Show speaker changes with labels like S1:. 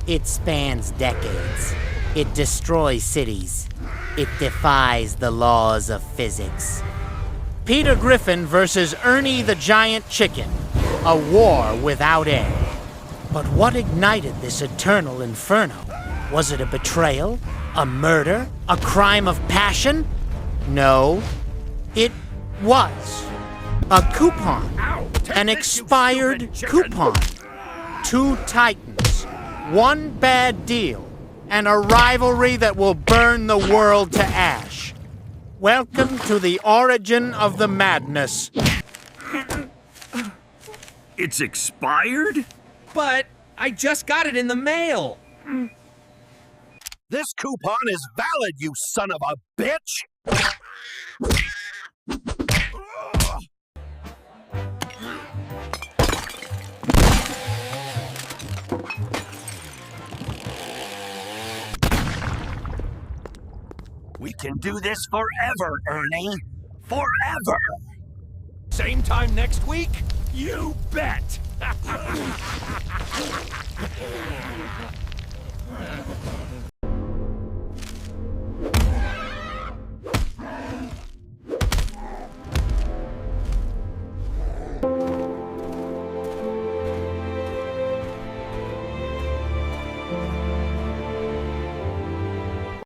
S1: It spans decades. It destroys cities. It defies the laws of physics. Peter Griffin versus Ernie the Giant Chicken. A war without end. But what ignited this eternal inferno? Was it a betrayal? A murder? A crime of passion? No. It was a coupon. An expired coupon. Two titans. One bad deal. And a rivalry that will burn the world to ash. Welcome to the origin of the madness.
S2: It's expired?
S3: But I just got it in the mail.
S4: This coupon is valid, you son of a bitch! We can do this forever, Ernie. Forever!
S2: Same time next week? You bet!